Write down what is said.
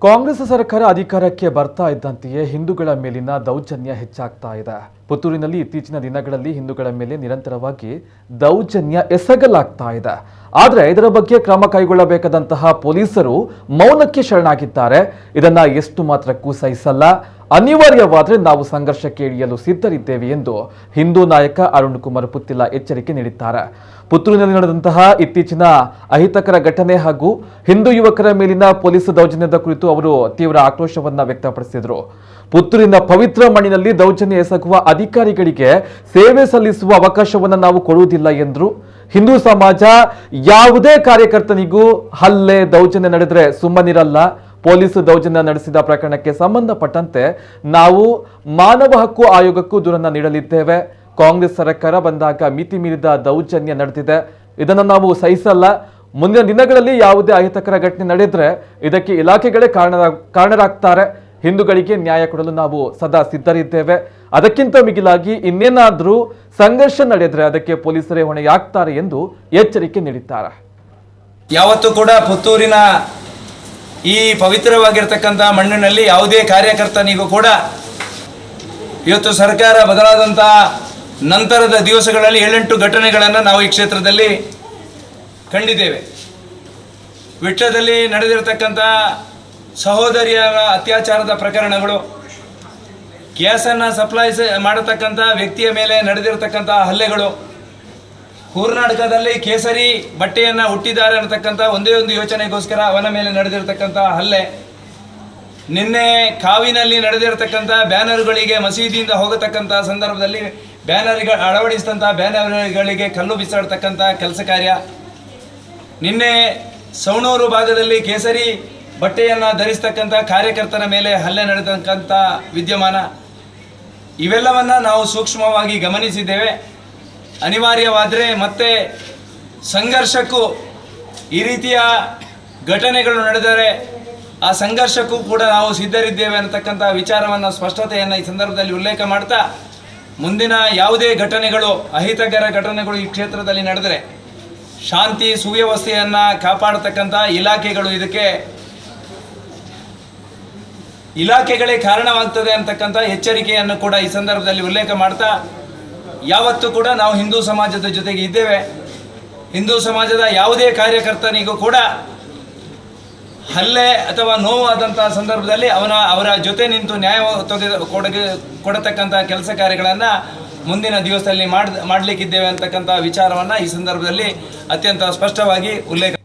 ಕಾಂಗ್ರೆಸ್ ಸರ್ಕಾರ ಅಧಿಕಾರಕ್ಕೆ ಬರ್ತಾ ಇದ್ದಂತೆಯೇ ಹಿಂದೂಗಳ ಮೇಲಿನ ದೌರ್ಜನ್ಯ ಹೆಚ್ಚಾಗ್ತಾ ಇದೆ. ಪುತ್ತೂರಿನಲ್ಲಿ ಇತ್ತೀಚಿನ ದಿನಗಳಲ್ಲಿ ಹಿಂದೂಗಳ ಮೇಲೆ ನಿರಂತರವಾಗಿ ದೌರ್ಜನ್ಯ ಎಸಗಲಾಗ್ತಾ ಇದೆ. ಆದರೆ ಇದರ ಬಗ್ಗೆ ಕ್ರಮ ಕೈಗೊಳ್ಳಬೇಕಾದಂತಹ ಪೊಲೀಸರು ಮೌನಕ್ಕೆ ಶರಣಾಗಿದ್ದಾರೆ. ಇದನ್ನ ಎಷ್ಟು ಮಾತ್ರಕ್ಕೂ ಸಹಿಸಲ್ಲ, ಅನಿವಾರ್ಯವಾದರೆ ನಾವು ಸಂಘರ್ಷಕ್ಕೆ ಇಳಿಯಲು ಸಿದ್ಧರಿದ್ದೇವೆ ಎಂದು ಹಿಂದೂ ನಾಯಕ ಅರುಣ್ ಕುಮಾರ್ ಪುತ್ತಿಲ ಎಚ್ಚರಿಕೆ ನೀಡಿದ್ದಾರೆ. ಪುತ್ತೂರಿನಲ್ಲಿ ನಡೆದಂತಹ ಇತ್ತೀಚಿನ ಅಹಿತಕರ ಘಟನೆ ಹಾಗೂ ಹಿಂದೂ ಯುವಕರ ಮೇಲಿನ ಪೊಲೀಸ್ ದೌರ್ಜನ್ಯದ ಕುರಿತು ಅವರು ತೀವ್ರ ಆಕ್ರೋಶವನ್ನ ವ್ಯಕ್ತಪಡಿಸಿದರು. ಪುತ್ತೂರಿನ ಪವಿತ್ರ ಮಣ್ಣಿನಲ್ಲಿ ದೌರ್ಜನ್ಯ ಎಸಗುವ ಅಧಿಕಾರಿಗಳಿಗೆ ಸೇವೆ ಸಲ್ಲಿಸುವ ಅವಕಾಶವನ್ನು ನಾವು ಕೊಡುವುದಿಲ್ಲ ಎಂದರು. ಹಿಂದೂ ಸಮಾಜ ಯಾವುದೇ ಕಾರ್ಯಕರ್ತನಿಗೂ ಹಲ್ಲೆ ದೌರ್ಜನ್ಯ ನಡೆದರೆ ಸುಮ್ಮನಿರಲ್ಲ. ಪೊಲೀಸ್ ದೌರ್ಜನ್ಯ ನಡೆಸಿದ ಪ್ರಕರಣಕ್ಕೆ ಸಂಬಂಧಪಟ್ಟಂತೆ ನಾವು ಮಾನವ ಹಕ್ಕು ಆಯೋಗಕ್ಕೂ ದೂರನ್ನ ನೀಡಲಿದ್ದೇವೆ. ಕಾಂಗ್ರೆಸ್ ಸರ್ಕಾರ ಬಂದಾಗ ಮಿತಿ ಮೀರಿದ ದೌರ್ಜನ್ಯ ನಡೆದಿದೆ, ಇದನ್ನು ನಾವು ಸಹಿಸಲ್ಲ. ಮುಂದಿನ ದಿನಗಳಲ್ಲಿ ಯಾವುದೇ ಅಹಿತಕರ ಘಟನೆ ನಡೆದರೆ ಇದಕ್ಕೆ ಇಲಾಖೆಗಳೇ ಕಾರಣರಾಗ್ತಾರೆ. ಹಿಂದೂಗಳಿಗೆ ನ್ಯಾಯ ಕೊಡಲು ನಾವು ಸದಾ ಸಿದ್ಧರಿದ್ದೇವೆ. ಅದಕ್ಕಿಂತ ಮಿಗಿಲಾಗಿ ಇನ್ನೇನಾದರೂ ಸಂಘರ್ಷ ನಡೆದರೆ ಅದಕ್ಕೆ ಪೊಲೀಸರೇ ಹೊಣೆಯಾಗ್ತಾರೆ ಎಂದು ಎಚ್ಚರಿಕೆ ನೀಡಿದ್ದಾರೆ. ಯಾವತ್ತೂ ಕೂಡ ಪುತ್ತೂರಿನ ಈ ಪವಿತ್ರವಾಗಿರ್ತಕ್ಕಂಥ ಮಣ್ಣಿನಲ್ಲಿ ಯಾವುದೇ ಕಾರ್ಯಕರ್ತನಿಗೂ ಕೂಡ ಇವತ್ತು ಸರ್ಕಾರ ಬದಲಾದಂಥ ನಂತರದ ದಿವಸಗಳಲ್ಲಿ 7-8 ಘಟನೆಗಳನ್ನು ನಾವು ಈ ಕ್ಷೇತ್ರದಲ್ಲಿ ಕಂಡಿದ್ದೇವೆ. ವಿಟ್ಲದಲ್ಲಿ ನಡೆದಿರತಕ್ಕಂಥ ಸಹೋದರಿಯರ ಅತ್ಯಾಚಾರದ ಪ್ರಕರಣಗಳು, ಗ್ಯಾಸನ್ನು ಸಪ್ಲೈ ಮಾಡತಕ್ಕಂಥ ವ್ಯಕ್ತಿಯ ಮೇಲೆ ನಡೆದಿರತಕ್ಕಂಥ ಹಲ್ಲೆಗಳು, ಕರ್ನಾಟಕದಲ್ಲಿ ಕೇಸರಿ ಬಟ್ಟೆಯನ್ನು ಹುಟ್ಟಿದ್ದಾರೆ ಅನ್ನತಕ್ಕಂಥ ಒಂದೇ ಒಂದು ಯೋಚನೆಗೋಸ್ಕರ ಅವನ ಮೇಲೆ ನಡೆದಿರತಕ್ಕಂಥ ಹಲ್ಲೆ, ನಿನ್ನೆ ಕಾವಿನಲ್ಲಿ ನಡೆದಿರತಕ್ಕಂಥ ಬ್ಯಾನರ್ಗಳಿಗೆ ಮಸೀದಿಯಿಂದ ಹೋಗತಕ್ಕಂಥ ಸಂದರ್ಭದಲ್ಲಿ ಅಳವಡಿಸಿದಂಥ ಬ್ಯಾನರ್ಗಳಿಗೆ ಕಲ್ಲು ಬಿಸಾಡ್ತಕ್ಕಂಥ ಕೆಲಸ ಕಾರ್ಯ, ನಿನ್ನೆ ಸವಣೂರು ಭಾಗದಲ್ಲಿ ಕೇಸರಿ ಬಟ್ಟೆಯನ್ನು ಧರಿಸ್ತಕ್ಕಂಥ ಕಾರ್ಯಕರ್ತರ ಮೇಲೆ ಹಲ್ಲೆ ನಡೆದಕ್ಕಂಥ ವಿದ್ಯಮಾನ, ಇವೆಲ್ಲವನ್ನು ನಾವು ಸೂಕ್ಷ್ಮವಾಗಿ ಗಮನಿಸಿದ್ದೇವೆ. ಅನಿವಾರ್ಯವಾದರೆ ಮತ್ತೆ ಸಂಘರ್ಷಕ್ಕೂ ಈ ರೀತಿಯ ಘಟನೆಗಳು ನಡೆದರೆ ಆ ಸಂಘರ್ಷಕ್ಕೂ ಕೂಡ ನಾವು ಸಿದ್ಧರಿದ್ದೇವೆ ಅನ್ನತಕ್ಕಂಥ ವಿಚಾರವನ್ನು ಸ್ಪಷ್ಟತೆಯನ್ನು ಈ ಸಂದರ್ಭದಲ್ಲಿ ಉಲ್ಲೇಖ ಮಾಡ್ತಾ, ಮುಂದಿನ ಯಾವುದೇ ಘಟನೆಗಳು ಅಹಿತಕರ ಘಟನೆಗಳು ಈ ಕ್ಷೇತ್ರದಲ್ಲಿ ನಡೆದರೆ ಶಾಂತಿ ಸುವ್ಯವಸ್ಥೆಯನ್ನು ಕಾಪಾಡತಕ್ಕಂಥ ಇಲಾಖೆಗಳೇ ಕಾರಣವಾಗ್ತದೆ ಅಂತಕ್ಕಂಥ ಎಚ್ಚರಿಕೆಯನ್ನು ಕೂಡ ಈ ಸಂದರ್ಭದಲ್ಲಿ ಉಲ್ಲೇಖ ಮಾಡ್ತಾ, ಯಾವತ್ತೂ ಕೂಡ ನಾವು ಹಿಂದೂ ಸಮಾಜದ ಜೊತೆಗೆ ಇದ್ದೇವೆ. ಹಿಂದೂ ಸಮಾಜದ ಯಾವುದೇ ಕಾರ್ಯಕರ್ತನಿಗೂ ಕೂಡ ಹಲ್ಲೆ ಅಥವಾ ನೋವಾದಂಥ ಸಂದರ್ಭದಲ್ಲಿ ಅವರ ಜೊತೆ ನಿಂತು ನ್ಯಾಯ ಕೊಡತಕ್ಕಂಥ ಕೆಲಸ ಕಾರ್ಯಗಳನ್ನು ಮುಂದಿನ ದಿವಸದಲ್ಲಿ ಮಾಡಲಿಕ್ಕಿದ್ದೇವೆ ಅಂತಕ್ಕಂಥ ವಿಚಾರವನ್ನು ಈ ಸಂದರ್ಭದಲ್ಲಿ ಅತ್ಯಂತ ಸ್ಪಷ್ಟವಾಗಿ ಉಲ್ಲೇಖ